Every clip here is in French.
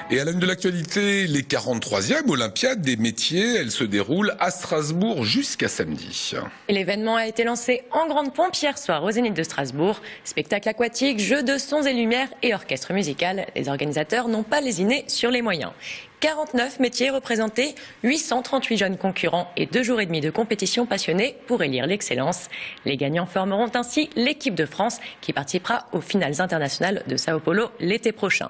Et à la une de l'actualité, les 43e Olympiades des métiers, elles se déroulent à Strasbourg jusqu'à samedi. L'événement a été lancé en grande pompe hier soir au Zénith de Strasbourg. Spectacle aquatique, jeux de sons et lumières et orchestre musical. Les organisateurs n'ont pas lésiné sur les moyens. 49 métiers représentés, 838 jeunes concurrents et 2 jours et demi de compétition passionnée pour élire l'excellence. Les gagnants formeront ainsi l'équipe de France qui participera aux finales internationales de Sao Paulo l'été prochain.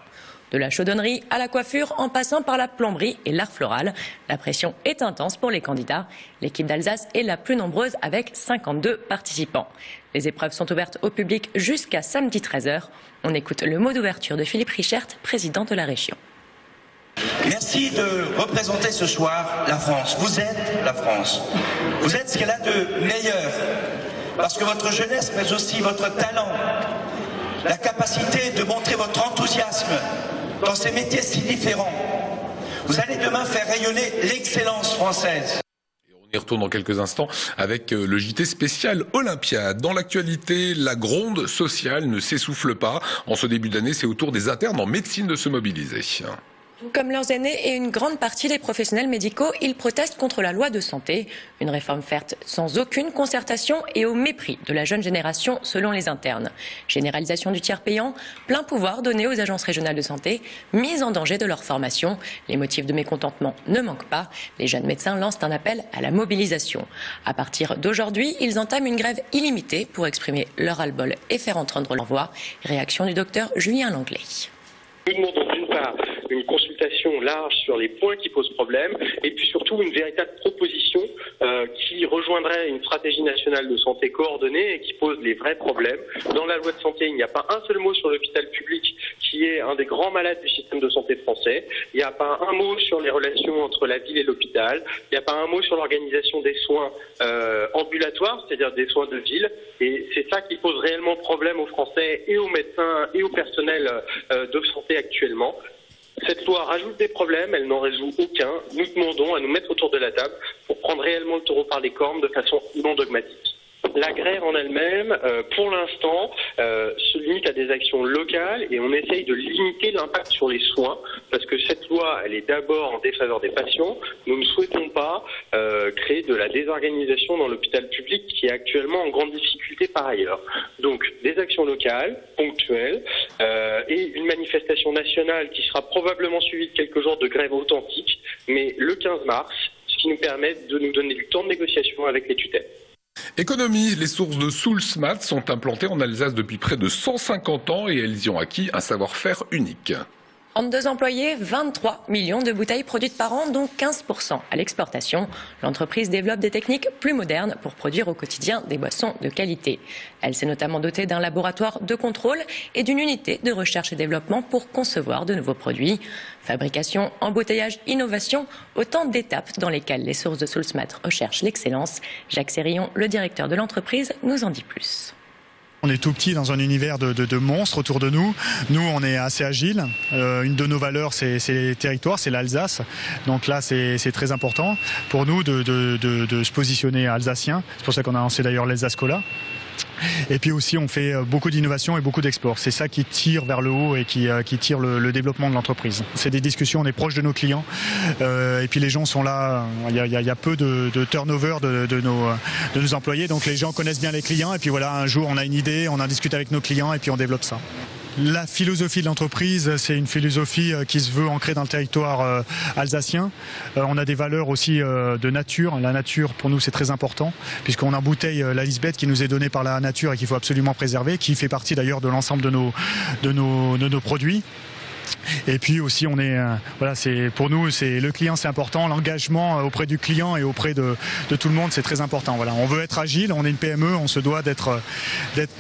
De la chaudonnerie à la coiffure, en passant par la plomberie et l'art floral. La pression est intense pour les candidats. L'équipe d'Alsace est la plus nombreuse avec 52 participants. Les épreuves sont ouvertes au public jusqu'à samedi 13h. On écoute le mot d'ouverture de Philippe Richert, président de la région. Merci de représenter ce soir la France. Vous êtes la France. Vous êtes ce qu'elle a de meilleur. Parce que votre jeunesse, mais aussi votre talent, la capacité de montrer votre enthousiasme dans ces métiers si différents. Vous allez demain faire rayonner l'excellence française. On y retourne dans quelques instants avec le JT spécial Olympiade. Dans l'actualité, la gronde sociale ne s'essouffle pas. En ce début d'année, c'est au tour des internes en médecine de se mobiliser. Comme leurs aînés et une grande partie des professionnels médicaux, ils protestent contre la loi de santé. Une réforme faite sans aucune concertation et au mépris de la jeune génération selon les internes. Généralisation du tiers payant, plein pouvoir donné aux agences régionales de santé, mise en danger de leur formation. Les motifs de mécontentement ne manquent pas. Les jeunes médecins lancent un appel à la mobilisation. À partir d'aujourd'hui, ils entament une grève illimitée pour exprimer leur ras-le-bol et faire entendre leur voix. Réaction du docteur Julien Langlais. Nous demandons d'une part une consultation large sur les points qui posent problème et puis surtout une véritable proposition qui rejoindrait une stratégie nationale de santé coordonnée et qui pose les vrais problèmes. Dans la loi de santé, il n'y a pas un seul mot sur l'hôpital public qui est un des grands malades du système de santé français. Il n'y a pas un mot sur les relations entre la ville et l'hôpital. Il n'y a pas un mot sur l'organisation des soins ambulatoires, c'est-à-dire des soins de ville. Et c'est ça qui pose réellement problème aux Français et aux médecins et au personnel de santé actuellement. Cette loi rajoute des problèmes, elle n'en résout aucun. Nous demandons à nous mettre autour de la table pour prendre réellement le taureau par les cornes de façon non dogmatique. La grève en elle-même, pour l'instant, se limite à des actions locales et on essaye de limiter l'impact sur les soins parce que cette loi, elle est d'abord en défaveur des patients. Nous ne souhaitons pas créer de la désorganisation dans l'hôpital public qui est actuellement en grande difficulté par ailleurs. Donc des actions locales, ponctuelles et une manifestation nationale qui sera probablement suivie de quelques jours de grève authentique, mais le 15 mars, ce qui nous permet de nous donner du temps de négociation avec les tutelles. Économie, les sources de Soulsmat sont implantées en Alsace depuis près de 150 ans et elles y ont acquis un savoir-faire unique. 32 employés, 23 millions de bouteilles produites par an, dont 15% à l'exportation. L'entreprise développe des techniques plus modernes pour produire au quotidien des boissons de qualité. Elle s'est notamment dotée d'un laboratoire de contrôle et d'une unité de recherche et développement pour concevoir de nouveaux produits. Fabrication, embouteillage, innovation, autant d'étapes dans lesquelles les sources de Soulsmat recherchent l'excellence. Jacques Sérillon, le directeur de l'entreprise, nous en dit plus. On est tout petit dans un univers de monstres autour de nous. Nous, on est assez agile. Une de nos valeurs, c'est les territoires, c'est l'Alsace. Donc là, c'est très important pour nous de se positionner alsacien. C'est pour ça qu'on a lancé d'ailleurs l'Alsace Cola. Et puis aussi, on fait beaucoup d'innovation et beaucoup d'export. C'est ça qui tire vers le haut et qui tire le développement de l'entreprise. C'est des discussions, on est proche de nos clients. Et puis les gens sont là. Il y a peu de turnover de nos employés. Donc les gens connaissent bien les clients. Et puis voilà, un jour, on a une idée, on en discute avec nos clients et puis on développe ça. La philosophie de l'entreprise, c'est une philosophie qui se veut ancrée dans le territoire alsacien. On a des valeurs aussi de nature. La nature, pour nous, c'est très important, puisqu'on embouteille la Lisbeth qui nous est donnée par la nature et qu'il faut absolument préserver, qui fait partie d'ailleurs de l'ensemble de nos produits. Et puis aussi, on est, voilà, pour nous, le client, c'est important. L'engagement auprès du client et auprès de tout le monde, c'est très important. Voilà, on veut être agile, on est une PME, on se doit d'être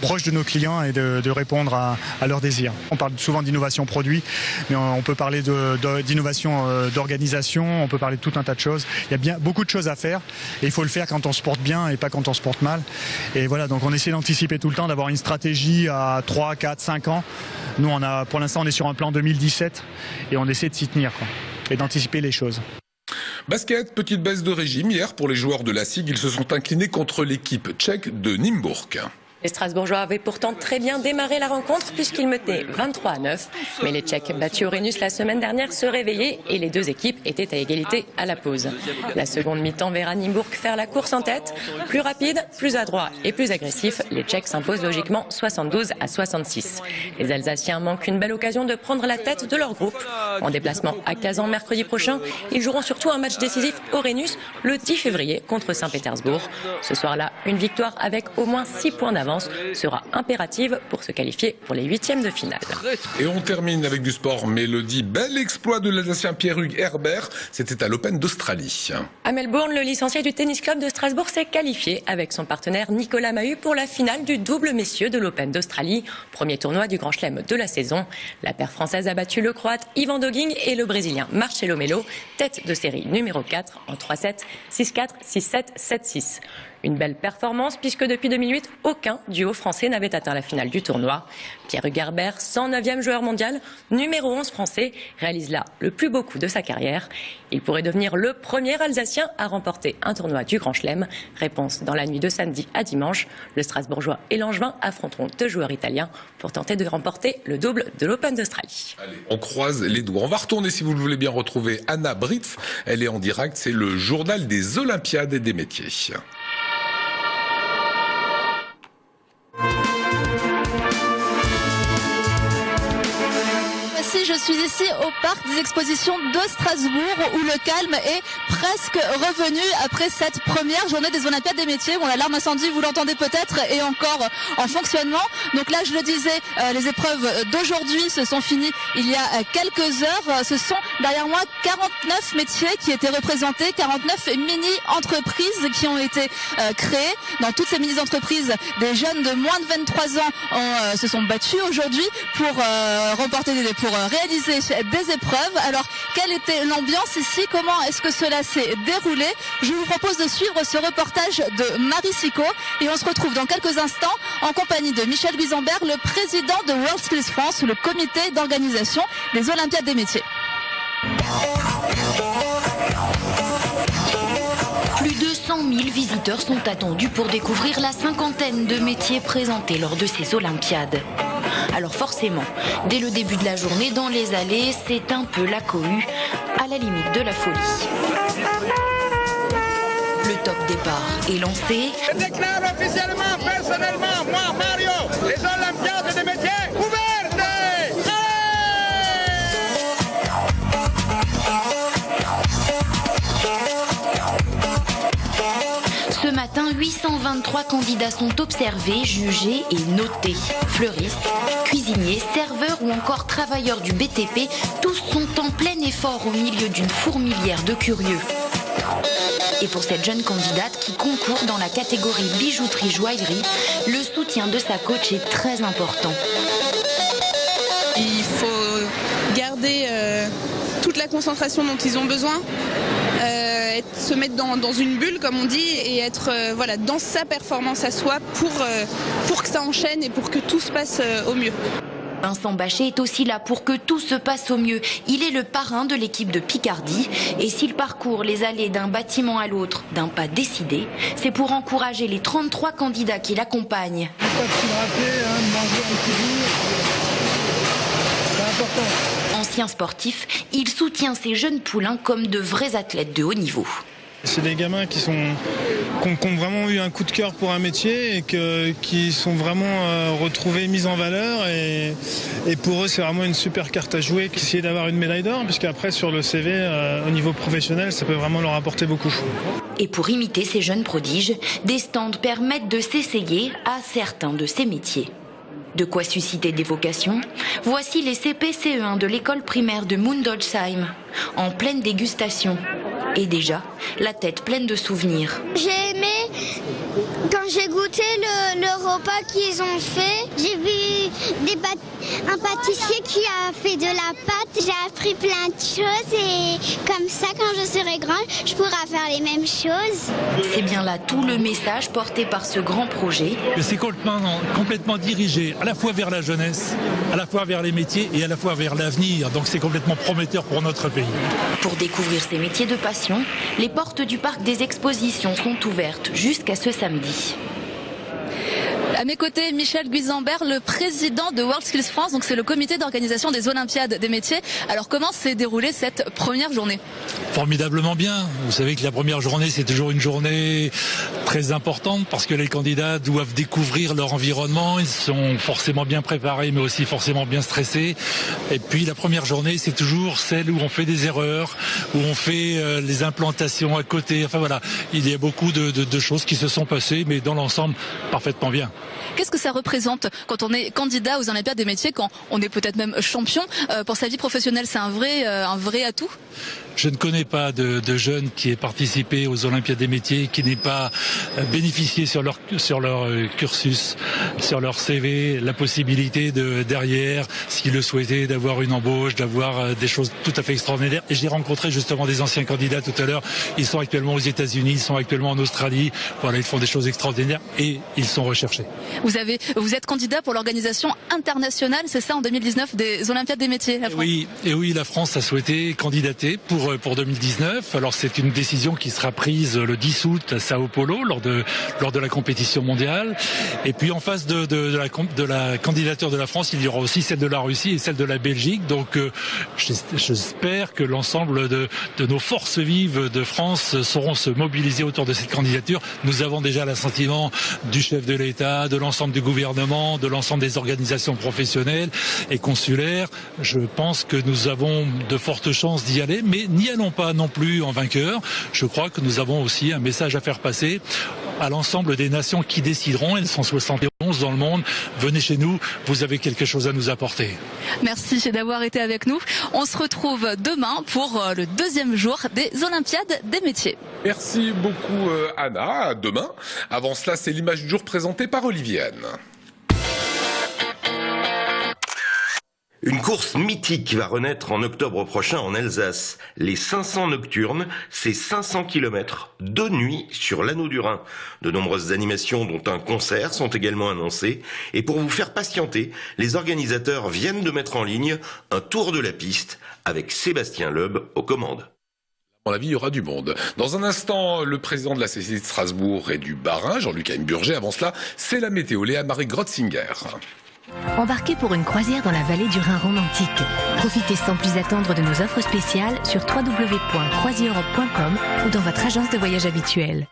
proche de nos clients et de répondre à leurs désirs. On parle souvent d'innovation produit, mais on peut parler d'innovation d'organisation, on peut parler de tout un tas de choses. Il y a bien beaucoup de choses à faire et il faut le faire quand on se porte bien et pas quand on se porte mal. Et voilà, donc on essaie d'anticiper tout le temps, d'avoir une stratégie à 3, 4, 5 ans. Nous, pour l'instant, on est sur un plan 2017 et on essaie de s'y tenir et d'anticiper les choses. Basket, petite baisse de régime hier pour les joueurs de la SIG. Ils se sont inclinés contre l'équipe tchèque de Nymburk. Les Strasbourgeois avaient pourtant très bien démarré la rencontre puisqu'ils menaient 23-9. Mais les Tchèques battus au Rhenus la semaine dernière se réveillaient et les deux équipes étaient à égalité à la pause. La seconde mi-temps verra Nymburk faire la course en tête. Plus rapide, plus adroit et plus agressif, les Tchèques s'imposent logiquement 72-66. Les Alsaciens manquent une belle occasion de prendre la tête de leur groupe. En déplacement à Kazan mercredi prochain, ils joueront surtout un match décisif au Rhenus le 10 février contre Saint-Pétersbourg. Ce soir-là, une victoire avec au moins 6 points d'avance sera impérative pour se qualifier pour les huitièmes de finale. Et on termine avec du sport mélodie. Bel exploit de l'Alsacien Pierre-Hugues Herbert. C'était à l'Open d'Australie. À Melbourne, le licencié du tennis club de Strasbourg s'est qualifié avec son partenaire Nicolas Mahut pour la finale du double messieurs de l'Open d'Australie. Premier tournoi du Grand Chelem de la saison. La paire française a battu le Croate Ivan Dogging et le Brésilien Marcelo Melo, tête de série numéro 4 en 3-7, 6-4, 6-7, 7-6. Une belle performance puisque depuis 2008, aucun duo français n'avait atteint la finale du tournoi. Pierre-Hugues Herbert, 109e joueur mondial, numéro 11 français, réalise là le plus beau coup de sa carrière. Il pourrait devenir le premier Alsacien à remporter un tournoi du Grand Chelem. Réponse dans la nuit de samedi à dimanche. Le Strasbourgeois et l'Angevin affronteront deux joueurs italiens pour tenter de remporter le double de l'Open d'Australie. Allez, on croise les doigts. On va retourner, si vous le voulez bien, retrouver Anna Britz. Elle est en direct, c'est le journal des Olympiades et des métiers. Je suis ici au parc des expositions de Strasbourg où le calme est presque revenu après cette première journée des Olympiades des métiers. Bon, l'alarme incendie, vous l'entendez peut-être, est encore en fonctionnement. Donc là, je le disais, les épreuves d'aujourd'hui se sont finies il y a quelques heures. Ce sont derrière moi 49 métiers qui étaient représentés, 49 mini-entreprises qui ont été créées. Dans toutes ces mini-entreprises, des jeunes de moins de 23 ans se sont battus aujourd'hui pour réaliser des épreuves. Alors, quelle était l'ambiance ici? Comment est-ce que cela s'est déroulé? Je vous propose de suivre ce reportage de Marie Sicot et on se retrouve dans quelques instants en compagnie de Michel Guisenberg, le président de World Skills France, le comité d'organisation des Olympiades des métiers. Plus de 100 000 visiteurs sont attendus pour découvrir la cinquantaine de métiers présentés lors de ces Olympiades. Alors forcément, dès le début de la journée, dans les allées, c'est un peu la cohue, à la limite de la folie. Le top départ est lancé. Je déclare officiellement, personnellement, moi, Mario, les Olympiades des métiers ouvertes. Ce matin, 823 candidats sont observés, jugés et notés. Fleuristes, cuisiniers, serveurs ou encore travailleurs du BTP, tous sont en plein effort au milieu d'une fourmilière de curieux. Et pour cette jeune candidate qui concourt dans la catégorie bijouterie-joaillerie, le soutien de sa coach est très important. Il faut garder toute la concentration dont ils ont besoin. Se mettre dans une bulle comme on dit et être dans sa performance à soi pour que ça enchaîne et pour que tout se passe au mieux. Vincent Bachet est aussi là pour que tout se passe au mieux. Il est le parrain de l'équipe de Picardie et s'il parcourt les allées d'un bâtiment à l'autre d'un pas décidé, c'est pour encourager les 33 candidats qui l'accompagnent. Ancien sportif, il soutient ces jeunes poulains comme de vrais athlètes de haut niveau. C'est des gamins qui ont vraiment eu un coup de cœur pour un métier et qui sont vraiment retrouvés, mis en valeur. Et pour eux, c'est vraiment une super carte à jouer. Essayer d'avoir une médaille d'or, puisqu'après, sur le CV, au niveau professionnel, ça peut vraiment leur apporter beaucoup. Et pour imiter ces jeunes prodiges, des stands permettent de s'essayer à certains de ces métiers. De quoi susciter des vocations? Voici les CP-CE1 de l'école primaire de Mundolsheim, en pleine dégustation. Et déjà, la tête pleine de souvenirs. J'ai aimé quand j'ai goûté le repas qu'ils ont fait. J'ai vu un pâtissier qui a fait de la pâte. J'ai appris plein de choses et comme ça, quand je serai grande, je pourrai faire les mêmes choses. C'est bien là tout le message porté par ce grand projet. C'est complètement dirigé à la fois vers la jeunesse, à la fois vers les métiers et à la fois vers l'avenir. Donc c'est complètement prometteur pour notre pays. Pour découvrir ces métiers de passion, les portes du parc des expositions sont ouvertes jusqu'à ce samedi. À mes côtés, Michel Guisenbert, le président de World Skills France, donc c'est le comité d'organisation des Olympiades des métiers. Alors comment s'est déroulée cette première journée? Formidablement bien. Vous savez que la première journée, c'est toujours une journée très importante parce que les candidats doivent découvrir leur environnement. Ils sont forcément bien préparés, mais aussi forcément bien stressés. Et puis la première journée, c'est toujours celle où on fait des erreurs, où on fait les implantations à côté. Enfin voilà, il y a beaucoup de choses qui se sont passées, mais dans l'ensemble, parfaitement bien. Qu'est-ce que ça représente quand on est candidat aux Olympiades des métiers, quand on est peut-être même champion pour sa vie professionnelle? C'est un vrai atout? Je ne connais pas de jeunes qui aient participé aux Olympiades des métiers, qui n'aient pas bénéficié sur leur cursus, sur leur CV, la possibilité de derrière, s'ils le souhaitaient, d'avoir une embauche, d'avoir des choses tout à fait extraordinaires. Et j'ai rencontré justement des anciens candidats tout à l'heure. Ils sont actuellement aux États-Unis, ils sont actuellement en Australie. Voilà, ils font des choses extraordinaires et ils sont recherchés. Vous êtes candidat pour l'organisation internationale, c'est ça, en 2019 des Olympiades des métiers, la France? Oui, la France a souhaité candidater pour 2019. Alors c'est une décision qui sera prise le 10 août à Sao Paulo lors de la compétition mondiale. Et puis en face de la candidature de la France, il y aura aussi celle de la Russie et celle de la Belgique. Donc j'espère que l'ensemble de nos forces vives de France sauront se mobiliser autour de cette candidature. Nous avons déjà l'assentiment du chef de l'État, de l'ensemble du gouvernement, de l'ensemble des organisations professionnelles et consulaires. Je pense que nous avons de fortes chances d'y aller, mais n'y allons pas non plus en vainqueur. Je crois que nous avons aussi un message à faire passer à l'ensemble des nations qui décideront. Elles sont 71 dans le monde. Venez chez nous, vous avez quelque chose à nous apporter. Merci d'avoir été avec nous. On se retrouve demain pour le deuxième jour des Olympiades des métiers. Merci beaucoup Anna. À demain. Avant cela, c'est l'image du jour présentée par Oliviane. Une course mythique va renaître en octobre prochain en Alsace. Les 500 nocturnes, c'est 500 km de nuit sur l'anneau du Rhin. De nombreuses animations dont un concert sont également annoncées. Et pour vous faire patienter, les organisateurs viennent de mettre en ligne un tour de la piste avec Sébastien Loeb aux commandes. À mon avis, il y aura du monde. Dans un instant, le président de la CCI de Strasbourg et du Bas-Rhin, Jean-Luc Haimburger. Avant cela, c'est la météo. Léa-Marie Grotzinger. Embarquez pour une croisière dans la vallée du Rhin romantique. Profitez sans plus attendre de nos offres spéciales sur www.croisieurope.com ou dans votre agence de voyage habituelle.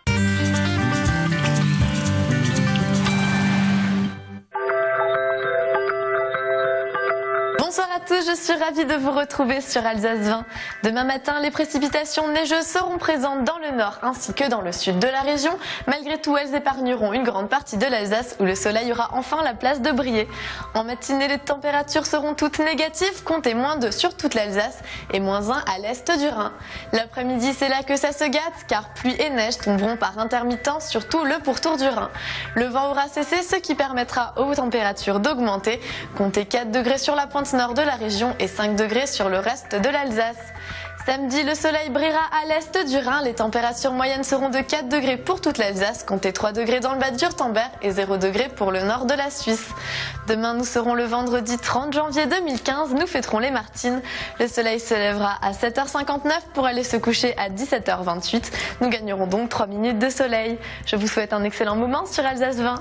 Bonsoir à tous, je suis ravie de vous retrouver sur Alsace 20. Demain matin, les précipitations neigeuses seront présentes dans le nord ainsi que dans le sud de la région. Malgré tout, elles épargneront une grande partie de l'Alsace où le soleil aura enfin la place de briller. En matinée, les températures seront toutes négatives, comptez -2 sur toute l'Alsace et -1 à l'est du Rhin. L'après-midi, c'est là que ça se gâte car pluie et neige tomberont par intermittence, surtout le pourtour du Rhin. Le vent aura cessé, ce qui permettra aux températures d'augmenter. Comptez 4 degrés sur la pointe nord de la région et 5 degrés sur le reste de l'Alsace. Samedi, le soleil brillera à l'est du Rhin. Les températures moyennes seront de 4 degrés pour toute l'Alsace, comptez 3 degrés dans le bas de Wurtemberg et 0 degrés pour le nord de la Suisse. Demain, nous serons le vendredi 30 janvier 2015. Nous fêterons les Martines. Le soleil se lèvera à 7h59 pour aller se coucher à 17h28. Nous gagnerons donc 3 minutes de soleil. Je vous souhaite un excellent moment sur Alsace 20.